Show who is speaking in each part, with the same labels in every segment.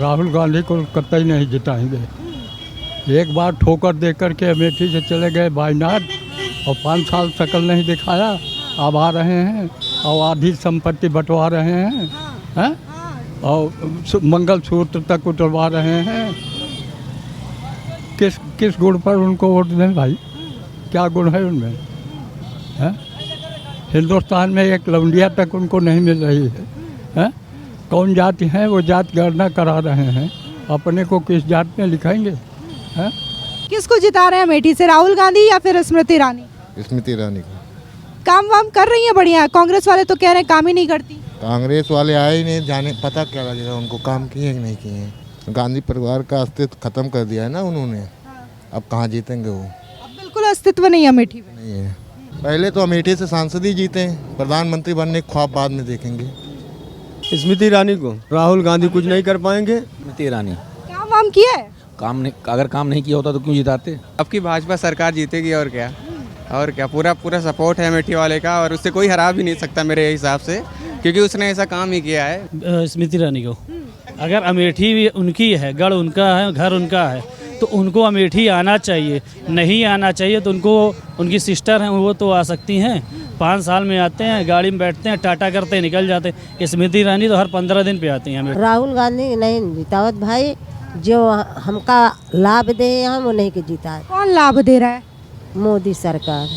Speaker 1: राहुल गांधी को कतई नहीं जिताएंगे। एक बार ठोकर दे करके अमेठी से चले गए वायनाड और 5 साल शकल नहीं दिखाया। अब आ रहे हैं और आधी संपत्ति बंटवा रहे हैं और मंगलसूत्र तक उतरवा रहे हैं। किस गुण पर उनको वोट दें भाई? क्या गुण है उनमें? हैं? हिंदुस्तान में एक लौंडिया तक उनको नहीं मिल रही है। कौन जाति है वो जात गणना करा रहे हैं, अपने को किस जात में लिखाएंगे? हैं?
Speaker 2: किसको जिता रहे हैं अमेठी से, राहुल गांधी या फिर स्मृति ईरानी?
Speaker 3: स्मृति ईरानी को।
Speaker 2: काम वाम कर रही है बढ़िया? कांग्रेस वाले तो कह रहे हैं काम ही नहीं करती।
Speaker 3: कांग्रेस वाले आए ही नहीं, जाने पता क्या लगेगा उनको काम किए कि नहीं किए। गांधी परिवार का अस्तित्व खत्म कर दिया है ना उन्होंने। अब कहाँ जीतेंगे वो?
Speaker 2: अब बिल्कुल अस्तित्व नहीं है अमेठी में।
Speaker 3: नहीं है। पहले तो अमेठी से सांसद ही जीते हैं, प्रधानमंत्री बनने के ख्वाब बाद में देखेंगे।
Speaker 4: स्मृति ईरानी को। राहुल गांधी कुछ नहीं कर पाएंगे।
Speaker 5: स्मृति ईरानी।
Speaker 2: काम वाम किया है?
Speaker 5: अगर काम नहीं किया होता तो क्यों जिताते?
Speaker 6: अब की भाजपा सरकार जीतेगी और क्या पूरा सपोर्ट है अमेठी वाले का, और उससे कोई हरा भी नहीं सकता मेरे हिसाब से, क्योंकि उसने ऐसा काम ही किया है।
Speaker 7: स्मृति ईरानी को। अगर अमेठी भी उनकी है, गढ़ उनका है, घर उनका है, तो उनको अमेठी आना चाहिए। नहीं आना चाहिए तो उनको, उनकी सिस्टर हैं वो तो आ सकती हैं। 5 साल में आते हैं, गाड़ी में बैठते हैं, टाटा करते हैं, निकल जाते हैं। स्मृति ईरानी तो हर 15 दिन पे आती हैं।
Speaker 8: राहुल गांधी नहीं जितावत भाई, जो हमका लाभ दे हम वो नहीं के जीता।
Speaker 2: कौन लाभ दे रहा है?
Speaker 8: मोदी सरकार।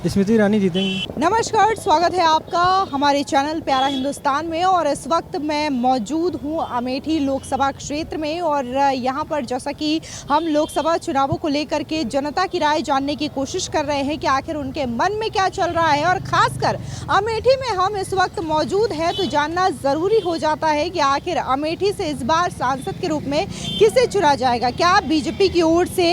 Speaker 4: स्मृति ईरानी जीतेंगे।
Speaker 2: नमस्कार, स्वागत है आपका हमारे चैनल प्यारा हिंदुस्तान में। और इस वक्त मैं मौजूद हूँ अमेठी लोकसभा क्षेत्र में, और यहाँ पर जैसा कि हम लोकसभा चुनावों को लेकर के जनता की राय जानने की कोशिश कर रहे हैं कि आखिर उनके मन में क्या चल रहा है, और ख़ासकर अमेठी में हम इस वक्त मौजूद हैं तो जानना ज़रूरी हो जाता है कि आखिर अमेठी से इस बार सांसद के रूप में किसे चुना जाएगा। क्या बीजेपी की ओर से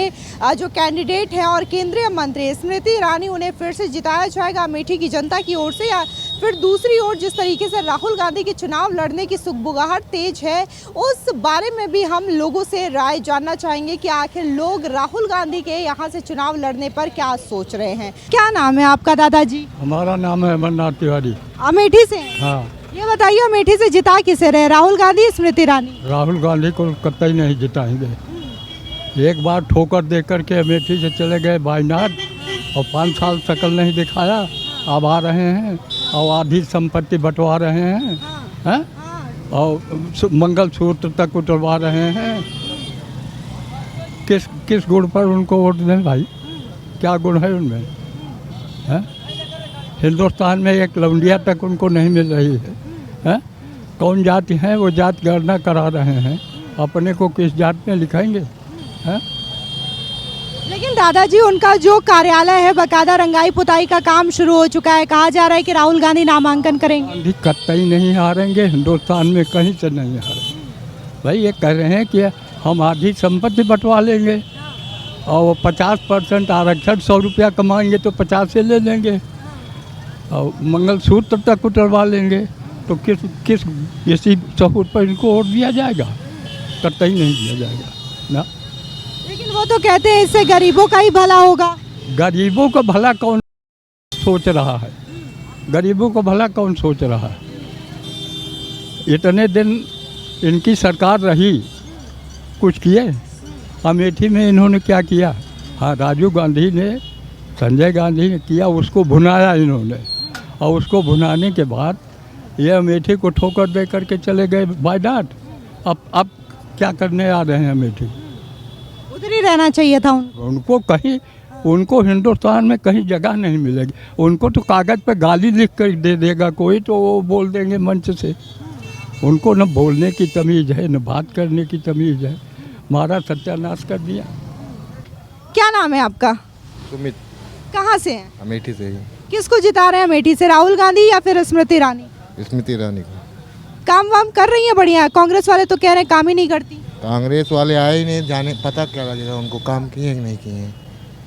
Speaker 2: जो कैंडिडेट हैं और केंद्रीय मंत्री स्मृति ईरानी, उन्हें फिर से जिताया जाएगा अमेठी की जनता की ओर से, या फिर दूसरी ओर जिस तरीके से राहुल गांधी के चुनाव लड़ने की सुगबुगाहट तेज है, उस बारे में भी हम लोगों से राय जानना चाहेंगे कि आखिर लोग राहुल गांधी के यहाँ से चुनाव लड़ने पर क्या सोच रहे हैं। क्या नाम है आपका दादाजी?
Speaker 1: हमारा नाम है अमरनाथ तिवारी।
Speaker 2: अमेठी से?
Speaker 1: हाँ।
Speaker 2: ये बताइए अमेठी से जिता किसे रहे, राहुल गांधी स्मृति ईरानी?
Speaker 1: राहुल गांधी को कतई नहीं जिताएंगे। एक बार ठोकर दे करके अमेठी से चले गए वायनाड और 5 साल शकल नहीं दिखाया। अब आ रहे हैं और आधी संपत्ति बंटवा रहे हैं और मंगलसूत्र तक उतरवा रहे हैं। किस गुण पर उनको वोट दें भाई? क्या गुण है उनमें? हैं? हिंदुस्तान में एक लौंडिया तक उनको नहीं मिल रही है। कौन जाति है वो जात गणना करा रहे हैं, अपने को किस जात में लिखाएंगे? हैं?
Speaker 2: लेकिन दादाजी, उनका जो कार्यालय है बकायदा रंगाई पुताई का काम शुरू हो चुका है। कहा जा रहा है कि राहुल गांधी नामांकन करेंगे।
Speaker 1: गांधी कतई नहीं हारेंगे, हिंदुस्तान में कहीं से नहीं हारेंगे भाई। ये कह रहे हैं कि हम आधी संपत्ति बंटवा लेंगे और 50% आरक्षण, 100 रुपया कमाएंगे तो 50 से ले लेंगे और मंगलसूत्र तक उतरवा लेंगे। तो किस इसी सबूत पर इनको वोट दिया जाएगा? कतई नहीं दिया जाएगा ना।
Speaker 2: लेकिन वो तो कहते हैं इससे गरीबों का ही भला होगा।
Speaker 1: गरीबों का भला कौन सोच रहा है? गरीबों को भला कौन सोच रहा है? इतने दिन इनकी सरकार रही, कुछ किए? अमेठी में इन्होंने क्या किया? हाँ, राजीव गांधी ने, संजय गांधी ने किया, उसको भुनाया इन्होंने, और उसको भुनाने के बाद ये अमेठी को ठोकर दे करके चले गए वायनाड। अब क्या करने आ रहे हैं अमेठी?
Speaker 2: उधर ही रहना चाहिए था
Speaker 1: उनको। कहीं उनको हिंदुस्तान में कहीं जगह नहीं मिलेगी। उनको तो कागज़ पे गाली लिख कर दे देगा कोई, तो वो बोल देंगे मंच से। उनको न बोलने की तमीज़ है, न बात करने की तमीज़ है। हमारा सत्यानाश कर दिया।
Speaker 2: क्या नाम है आपका?
Speaker 3: सुमित।
Speaker 6: कहाँ से हैं?
Speaker 3: अमेठी से ही।
Speaker 2: किसको जिता रहे हैं अमेठी से, राहुल गांधी या फिर स्मृति ईरानी?
Speaker 3: स्मृति ईरानी को।
Speaker 2: काम वाम कर रही है बढ़िया? कांग्रेस वाले तो कह रहे हैं काम ही नहीं करती।
Speaker 3: कांग्रेस वाले आए ही नहीं, जाने पता क्या लगेगा उनको काम किए कि नहीं किए।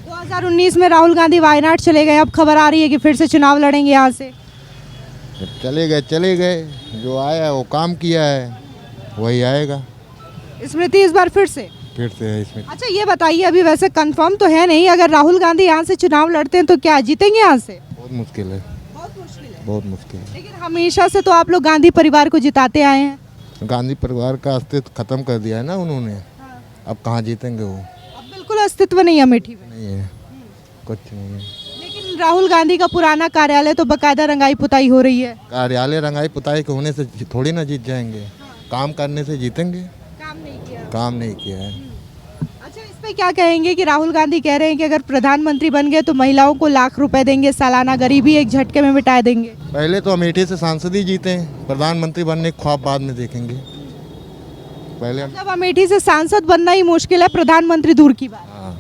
Speaker 2: 2019 में राहुल गांधी वायनाड चले गए, अब खबर आ रही है कि फिर से चुनाव लड़ेंगे यहाँ से।
Speaker 3: चले गए, जो आया है वो काम किया है, वही आएगा।
Speaker 2: स्मृति इस बार फिर से
Speaker 3: है इसमें।
Speaker 2: अच्छा, ये बताइए, अभी वैसे कंफर्म तो है नहीं, अगर राहुल गांधी यहाँ से चुनाव लड़ते हैं तो क्या जीतेंगे यहाँ से?
Speaker 3: बहुत मुश्किल है।
Speaker 2: बहुत मुश्किल है।
Speaker 3: बहुत मुश्किल है।
Speaker 2: लेकिन हमेशा से तो आप लोग गांधी परिवार को जिताते आए हैं।
Speaker 3: गांधी परिवार का अस्तित्व खत्म कर दिया है ना उन्होंने। अब कहाँ जीतेंगे वो?
Speaker 2: अब बिल्कुल अस्तित्व नहीं है अमेठी में।
Speaker 3: नहीं है, कुछ नहीं है।
Speaker 2: लेकिन राहुल गांधी का पुराना कार्यालय तो बकायदा रंगाई पुताई हो रही है।
Speaker 3: कार्यालय रंगाई पुताई के होने से थोड़ी ना जीत जाएंगे, काम करने से जीतेंगे।
Speaker 2: काम नहीं किया।
Speaker 3: काम नहीं किया है।
Speaker 2: अच्छा, इस पे क्या कहेंगे कि राहुल गांधी कह रहे हैं कि अगर प्रधानमंत्री बन गए तो महिलाओं को लाख रुपए देंगे सालाना, गरीबी एक झटके में मिटा देंगे।
Speaker 3: पहले तो अमेठी से सांसद ही जीते हैं, प्रधानमंत्री बनने के ख्वाब बाद में देखेंगे। पहले
Speaker 2: जब अमेठी से सांसद बनना ही मुश्किल है, प्रधानमंत्री दूर की बात।
Speaker 3: हाँ।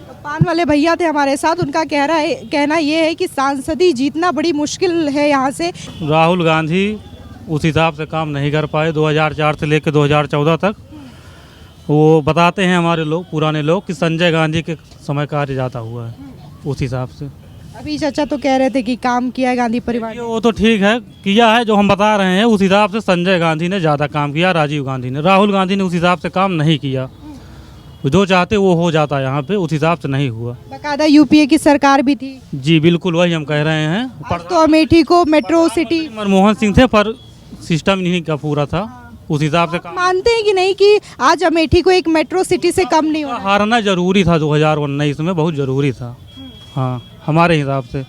Speaker 2: तो पान वाले भैया थे हमारे साथ, उनका कहना ये है कि सांसदी जीतना बड़ी मुश्किल है यहाँ से।
Speaker 7: राहुल गांधी उस हिसाब से काम नहीं कर पाए 2004 से लेकर 2014 तक। वो बताते हैं हमारे लोग, पुराने लोग, कि संजय गांधी के समय कार्य ज़्यादा हुआ है उस हिसाब से।
Speaker 2: अभी चाचा तो कह रहे थे कि काम किया है गांधी परिवार ने।
Speaker 7: वो तो ठीक है, किया है, जो हम बता रहे हैं उस हिसाब से संजय गांधी ने ज़्यादा काम किया, राजीव गांधी ने। राहुल गांधी ने उस हिसाब से काम नहीं किया। जो चाहते वो हो जाता, यहाँ पे उस हिसाब से नहीं हुआ।
Speaker 2: बकायदा यूपीए की सरकार भी थी।
Speaker 7: जी बिल्कुल, वही हम कह रहे हैं।
Speaker 2: अब तो अमेठी को मेट्रो सिटी।
Speaker 7: मनमोहन सिंह थे, पर सिस्टम नहीं का पूरा था, उस हिसाब से काम।
Speaker 2: मानते हैं कि नहीं कि आज अमेठी को एक मेट्रो सिटी से कम नहीं होना?
Speaker 7: हारना जरूरी था 2019 में, बहुत ज़रूरी था। हाँ, हमारे हिसाब से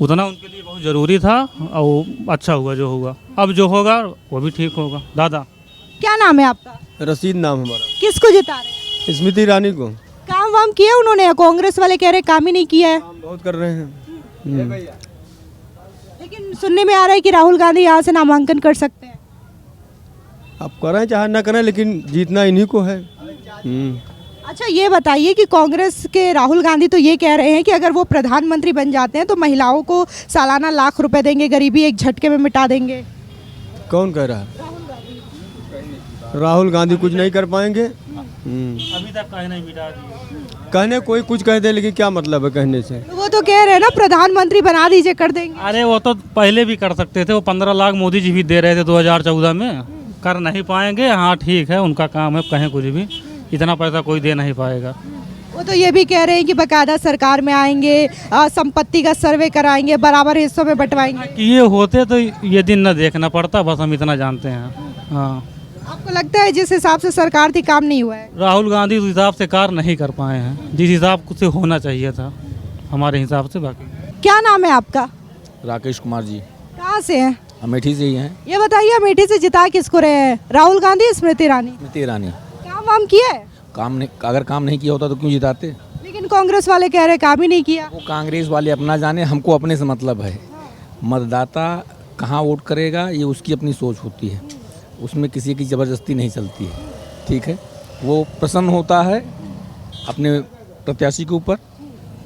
Speaker 7: उतना उनके लिए बहुत ज़रूरी था, और अच्छा हुआ जो हुआ। अब जो होगा वो भी ठीक होगा। दादा,
Speaker 2: क्या नाम है आपका?
Speaker 4: रसीद नाम हमारा।
Speaker 2: किसको जिता रहे हैं?
Speaker 4: स्मृति ईरानी को।
Speaker 2: काम वाम किया उन्होंने? कांग्रेस वाले कह रहे काम ही नहीं किया है।
Speaker 4: काम बहुत कर रहे हैं।
Speaker 2: लेकिन सुनने में आ रहा है कि राहुल गांधी यहाँ से नामांकन कर सकते हैं।
Speaker 4: आप करें चाहे ना करें, लेकिन जीतना इन्हीं को है।
Speaker 2: अच्छा, ये बताइए कि कांग्रेस के राहुल गांधी तो ये कह रहे हैं कि अगर वो प्रधानमंत्री बन जाते हैं तो महिलाओं को सालाना लाख रुपए देंगे, गरीबी एक झटके में मिटा देंगे।
Speaker 4: कौन कह रहा है? राहुल गांधी कुछ नहीं कर पाएंगे।
Speaker 7: अभी तक कहीं नहीं मिटा दिए।
Speaker 4: कहने कोई कुछ कह दे, लेकिन क्या मतलब है कहने से?
Speaker 2: तो वो तो कह रहे हैं ना, प्रधानमंत्री बना दीजिए, कर देंगे।
Speaker 7: अरे वो तो पहले भी कर सकते थे। वो 15 लाख मोदी जी भी दे रहे थे 2014 में। कर नहीं पाएंगे, हाँ ठीक है, उनका काम है, कहें कुछ भी, इतना पैसा कोई दे नहीं पाएगा।
Speaker 2: वो तो ये भी कह रहे हैं कि बकायदा सरकार में आएंगे, संपत्ति का सर्वे कराएंगे, बराबर हिस्सों में बंटवाएंगे।
Speaker 7: कि ये होते तो ये दिन न देखना पड़ता, बस हम इतना जानते हैं। हाँ,
Speaker 2: आपको लगता है जिस हिसाब से सरकार थी काम नहीं हुआ है?
Speaker 7: राहुल गांधी उस हिसाब से कार्य नहीं कर पाए हैं जिस हिसाब से होना चाहिए था हमारे हिसाब से। बाकी
Speaker 2: क्या नाम है आपका?
Speaker 5: राकेश कुमार जी,
Speaker 2: कहाँ से हैं?
Speaker 5: अमेठी से ही हैं।
Speaker 2: ये बताइए, अमेठी से जिता किसको रहे हैं? राहुल गांधी, स्मृति ईरानी?
Speaker 5: स्मृति ईरानी।
Speaker 2: काम वाम किया है?
Speaker 5: काम नहीं, अगर काम नहीं किया होता तो क्यों जिताते?
Speaker 2: लेकिन कांग्रेस वाले कह रहे काम ही नहीं किया।
Speaker 5: वो कांग्रेस वाले अपना जाने, हमको अपने से मतलब है। मतदाता कहाँ वोट करेगा ये उसकी अपनी सोच होती है, उसमें किसी की ज़बरदस्ती नहीं चलती है। ठीक है, वो प्रसन्न होता है अपने प्रत्याशी के ऊपर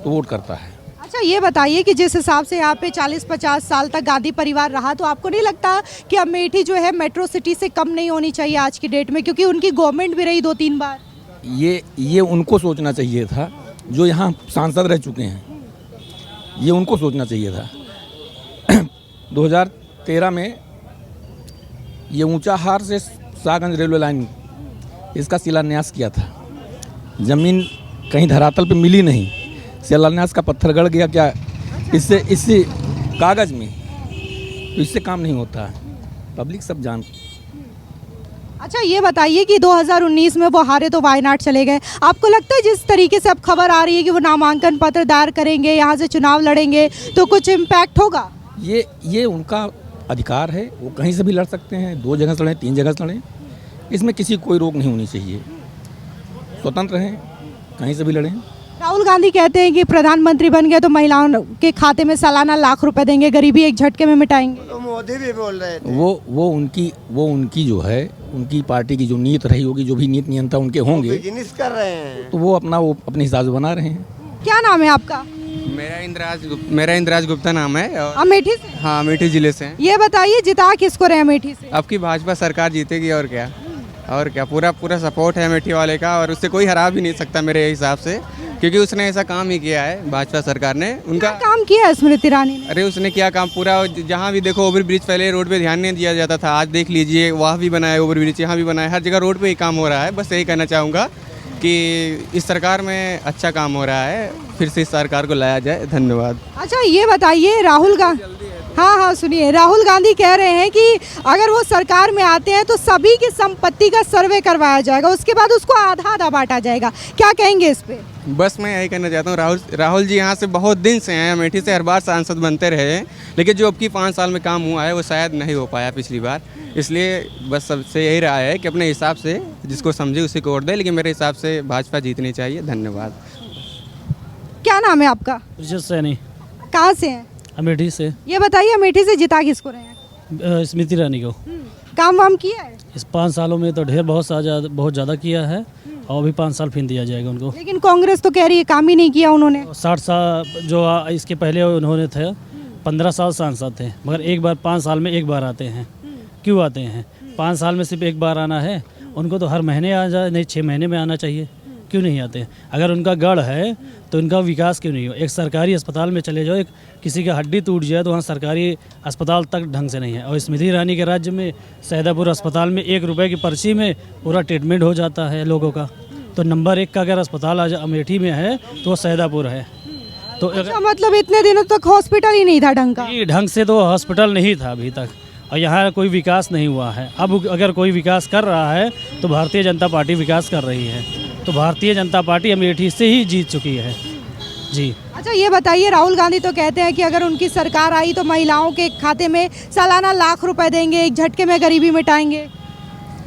Speaker 5: तो वोट करता है।
Speaker 2: अच्छा, ये बताइए कि जिस हिसाब से यहाँ पे 40-50 साल तक गांधी परिवार रहा, तो आपको नहीं लगता कि अमेठी जो है मेट्रो सिटी से कम नहीं होनी चाहिए आज की डेट में, क्योंकि उनकी गवर्नमेंट भी रही 2-3 बार?
Speaker 5: ये उनको सोचना चाहिए था, जो यहाँ सांसद रह चुके हैं, ये उनको सोचना चाहिए था। 2013 में ये ऊंचाहार से शाहगंज रेलवे लाइन, इसका शिलान्यास किया था। ज़मीन कहीं धरातल पे मिली नहीं, शिलान्यास का पत्थर गड़ गया। क्या इससे कागज़ में, तो इससे काम नहीं होता है, पब्लिक सब जान।
Speaker 2: अच्छा, ये बताइए कि 2019 में वो हारे तो वायनाड चले गए। आपको लगता है जिस तरीके से अब खबर आ रही है कि वो नामांकन पत्र दायर करेंगे, यहाँ से चुनाव लड़ेंगे, तो कुछ इम्पैक्ट होगा?
Speaker 5: ये उनका अधिकार है, वो कहीं से भी लड़ सकते हैं, 2 जगह से लड़ें, 3 जगह से लड़ें, इसमें किसी को कोई रोक नहीं होनी चाहिए। स्वतंत्र हैं, कहीं से भी लड़ें।
Speaker 2: राहुल गांधी कहते हैं कि प्रधानमंत्री बन गए तो महिलाओं के खाते में सालाना लाख रुपए देंगे, गरीबी एक झटके में मिटाएंगे।
Speaker 4: तो मोदी भी बोल रहे थे।
Speaker 5: वो उनकी जो है, उनकी पार्टी की जो नीयत रही होगी, जो भी नीति नियंत्रण उनके होंगे,
Speaker 4: बिजनेस कर रहे हैं,
Speaker 5: तो वो अपने हिसाब से बना रहे हैं।
Speaker 2: क्या नाम है आपका?
Speaker 6: मेरा इंद्राज गुप्ता नाम है। और
Speaker 2: अमेठी से?
Speaker 6: हाँ, अमेठी ज़िले से हैं।
Speaker 2: ये बताइए, जिता किसको रहे अमेठी से?
Speaker 6: अब की भाजपा सरकार जीतेगी, और क्या पूरा सपोर्ट है अमेठी वाले का, और उससे कोई हरा भी नहीं सकता मेरे हिसाब से, क्योंकि उसने ऐसा काम ही किया है भाजपा सरकार ने। उनका
Speaker 2: क्या काम किया है स्मृति ईरानी ने?
Speaker 6: अरे उसने क्या काम, पूरा जहाँ भी देखो ओवर ब्रिज, पहले रोड पे ध्यान नहीं दिया जाता था, आज देख लीजिए वहाँ भी बनाया ओवर ब्रिज, यहाँ भी बनाया, हर जगह रोड पे ही काम हो रहा है। बस यही कहना चाहूँगा कि इस सरकार में अच्छा काम हो रहा है, फिर से इस सरकार को लाया जाए। धन्यवाद।
Speaker 2: अच्छा, ये बताइए, राहुल गांधी हाँ हाँ सुनिए, राहुल गांधी कह रहे हैं कि अगर वो सरकार में आते हैं तो सभी की संपत्ति का सर्वे करवाया जाएगा, उसके बाद उसको आधा आधा बांटा जाएगा। क्या कहेंगे इस पे?
Speaker 6: बस मैं यही कहना चाहता हूँ, राहुल जी यहाँ से बहुत दिन से हैं, अमेठी से हर बार सांसद बनते रहे हैं, लेकिन जो अब की 5 साल में काम हुआ है वो शायद नहीं हो पाया पिछली बार। इसलिए बस सबसे यही राय है कि अपने हिसाब से जिसको समझे उसी को वोट दे, लेकिन मेरे हिसाब से भाजपा जीतनी चाहिए। धन्यवाद।
Speaker 2: क्या नाम है आपका?
Speaker 7: ब्रिजेश सैनी,
Speaker 2: कहाँ से हैं?
Speaker 7: अमेठी से।
Speaker 2: ये बताइए अमेठी से जिता किसको रहे हैं?
Speaker 7: स्मृति ईरानी को।
Speaker 2: काम वाम किया है?
Speaker 7: इस 5 सालों में तो बहुत ज़्यादा किया है, और अभी 5 साल फिर दिया जाएगा उनको।
Speaker 2: लेकिन कांग्रेस तो कह रही है काम ही नहीं किया उन्होंने।
Speaker 7: 60 साल जो इसके पहले उन्होंने थे 15 साल सांसद थे, मगर एक बार 5 साल में एक बार आते हैं। क्यों आते हैं? 5 साल में सिर्फ एक बार आना है, उनको तो हर महीने आ जाए, नहीं 6 महीने में आना चाहिए। क्यों नहीं आते? अगर उनका गढ़ है तो उनका विकास क्यों नहीं हो? एक सरकारी अस्पताल में चले जाओ, एक किसी का हड्डी टूट जाए तो वहाँ सरकारी अस्पताल तक ढंग से नहीं है। और स्मृति ईरानी के राज्य में सैदापुर अस्पताल में 1 रुपये की पर्ची में पूरा ट्रीटमेंट हो जाता है लोगों का। तो नंबर 1 का अगर अस्पताल आज अमेठी में है तो वो सैदापुर है। तो
Speaker 2: अच्छा, मतलब इतने दिनों तक हॉस्पिटल ही नहीं था ढंग का?
Speaker 7: ढंग से तो हॉस्पिटल नहीं था अभी तक, और यहाँ कोई विकास नहीं हुआ है। अब अगर कोई विकास कर रहा है तो भारतीय जनता पार्टी विकास कर रही है, तो भारतीय जनता पार्टी अमेठी से ही जीत चुकी है जी।
Speaker 2: अच्छा ये बताइए, राहुल गांधी तो कहते हैं कि अगर उनकी सरकार आई तो महिलाओं के खाते में सालाना लाख रुपए देंगे, एक झटके में गरीबी मिटाएंगे।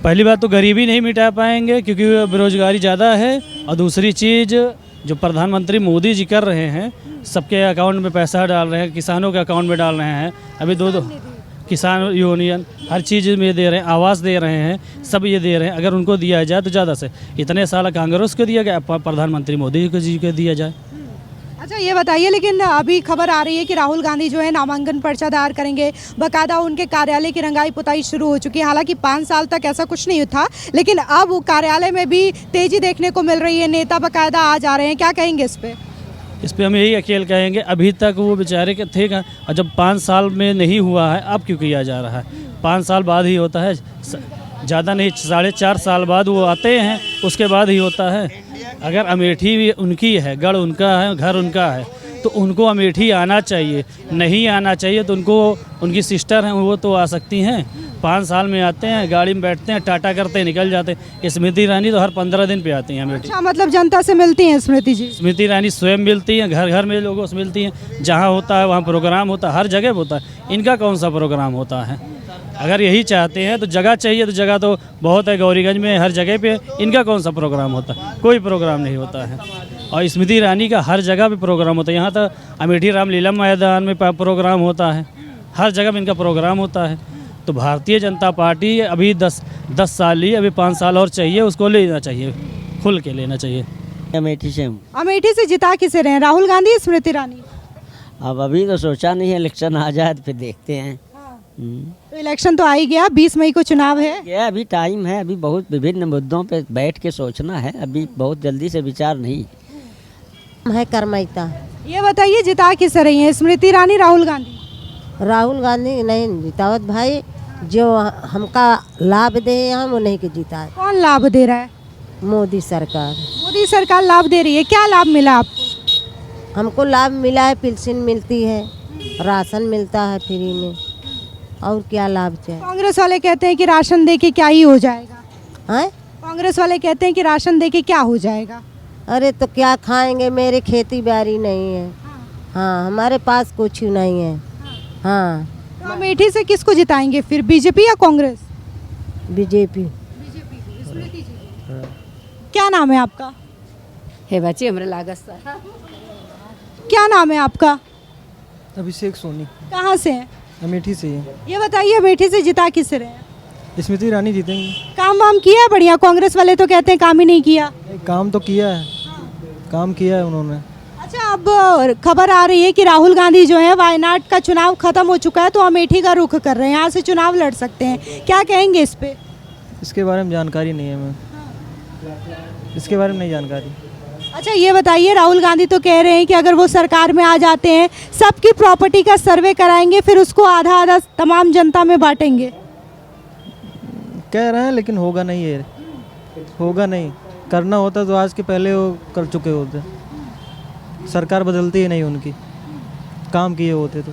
Speaker 7: पहली बात तो गरीबी नहीं मिटा पाएंगे क्योंकि बेरोजगारी ज़्यादा है, और दूसरी चीज़ जो प्रधानमंत्री मोदी जी कर रहे हैं, सबके अकाउंट में पैसा डाल रहे हैं, किसानों के अकाउंट में डाल रहे हैं। अभी दो किसान यूनियन हर चीज़ में दे रहे हैं, आवास दे रहे हैं, सब ये दे रहे हैं। अगर उनको दिया जाए तो ज़्यादा से, इतने साल कांग्रेस को दिया गया, प्रधानमंत्री मोदी जी को दिया जाए।
Speaker 2: अच्छा ये बताइए, लेकिन अभी खबर आ रही है कि राहुल गांधी जो है नामांकन पर्चा दायर करेंगे, बाकायदा उनके कार्यालय की रंगाई पुताई शुरू हो चुकी है। हालांकि 5 साल तक ऐसा कुछ नहीं था, लेकिन अब वो कार्यालय में भी तेजी देखने को मिल रही है, नेता बाकायदा आ जा रहे हैं। क्या कहेंगे इस पे?
Speaker 7: इस पर हम यही अकेले कहेंगे, अभी तक वो बेचारे के थे, और जब 5 साल में नहीं हुआ है अब क्यों किया जा रहा है? 5 साल बाद ही होता है, ज़्यादा नहीं, 4.5 साल बाद वो आते हैं, उसके बाद ही होता है। अगर अमेठी भी उनकी है, गढ़ उनका है, घर उनका है, तो उनको अमेठी आना चाहिए। नहीं आना चाहिए तो उनको, उनकी सिस्टर हैं वो तो आ सकती हैं। 5 साल में आते हैं, गाड़ी में बैठते हैं, टाटा करते हैं, निकल जाते हैं। स्मृति ईरानी तो हर 15 दिन पे आती हैं अमेठी।
Speaker 2: अच्छा, मतलब जनता से मिलती हैं स्मृति जी?
Speaker 7: स्मृति ईरानी स्वयं मिलती हैं, घर घर में लोगों से मिलती हैं। जहाँ होता है वहाँ प्रोग्राम होता है, हर जगह होता है। इनका कौन सा प्रोग्राम होता है? अगर यही चाहते हैं तो जगह चाहिए, तो जगह तो बहुत है गौरीगंज में, हर जगह पे। इनका कौन सा प्रोग्राम होता है? कोई प्रोग्राम नहीं होता है। और स्मृति ईरानी का हर जगह पे प्रोग्राम होता है। यहाँ तो अमेठी रामलीला मैदान में प्रोग्राम होता है, हर जगह में इनका प्रोग्राम होता है। तो भारतीय जनता पार्टी अभी 10 साल ही, अभी 5 साल और चाहिए, उसको लेना चाहिए, खुल के लेना चाहिए।
Speaker 9: अमेठी से हूँ।
Speaker 2: अमेठी से जिता किसे रहे हैं, राहुल गांधी या स्मृति ईरानी?
Speaker 9: अब अभी तो सोचा नहीं है, इलेक्शन आ जाए तो फिर देखते हैं।
Speaker 2: तो इलेक्शन तो आ ही गया, 20 मई को चुनाव है।
Speaker 9: ये अभी टाइम है, अभी बहुत विभिन्न मुद्दों पे बैठ के सोचना है, अभी बहुत जल्दी से विचार नहीं
Speaker 8: है। करमैता।
Speaker 2: ये बताइए जिता किसे रही हैं, स्मृति ईरानी, राहुल गांधी?
Speaker 8: राहुल गांधी नहीं जितावत भाई, जो हमका लाभ दे यहाँ वो नहीं के जीता।
Speaker 2: कौन लाभ दे रहा है?
Speaker 8: मोदी सरकार।
Speaker 2: मोदी सरकार लाभ दे रही है। क्या लाभ मिला आपको?
Speaker 8: हमको लाभ मिला है, पेंशन मिलती है, राशन मिलता है फ्री में, और क्या लाभ चाहिए?
Speaker 2: कांग्रेस वाले कहते हैं कि राशन दे के क्या ही हो जाएगा।
Speaker 8: हैं?
Speaker 2: कांग्रेस वाले कहते हैं कि राशन दे के क्या हो जाएगा।
Speaker 8: अरे तो क्या खाएंगे, मेरे खेती बाड़ी नहीं है। हाँ, हमारे पास कुछ नहीं है। हाँ,
Speaker 2: तो अमेठी से किसको जिताएंगे फिर, बीजेपी या कांग्रेस?
Speaker 8: बीजेपी।
Speaker 2: क्या नाम है आपका?
Speaker 10: है बच्चे हमारे लागत सर।
Speaker 2: क्या नाम है आपका?
Speaker 4: अभिषेक सोनी।
Speaker 2: कहाँ से हैं?
Speaker 4: अमेठी से ही।
Speaker 2: ये बताइए अमेठी से जिता किसे रहे हैं?
Speaker 4: स्मृति ईरानी जीतेंगी।
Speaker 2: काम वाम किया है बढ़िया? कांग्रेस वाले तो कहते हैं काम ही नहीं किया।
Speaker 4: काम तो किया है, काम किया है उन्होंने।
Speaker 2: अच्छा, अब खबर आ रही है कि राहुल गांधी जो है, वायनाड का चुनाव खत्म हो चुका है तो अमेठी का रुख कर रहे हैं, यहाँ से चुनाव लड़ सकते हैं। क्या कहेंगे इस पे?
Speaker 4: इसके बारे में जानकारी नहीं है, मैं इसके बारे में नहीं जानकारी।
Speaker 2: अच्छा ये बताइए, राहुल गांधी तो कह रहे हैं कि अगर वो सरकार में आ जाते हैं, सबकी प्रॉपर्टी का सर्वे कराएंगे, फिर उसको आधा आधा तमाम जनता में बांटेंगे।
Speaker 4: कह रहे हैं, लेकिन होगा नहीं, ये होगा नहीं। करना होता तो आज के पहले वो कर चुके होते। सरकार बदलती ही नहीं उनकी, काम किए होते तो।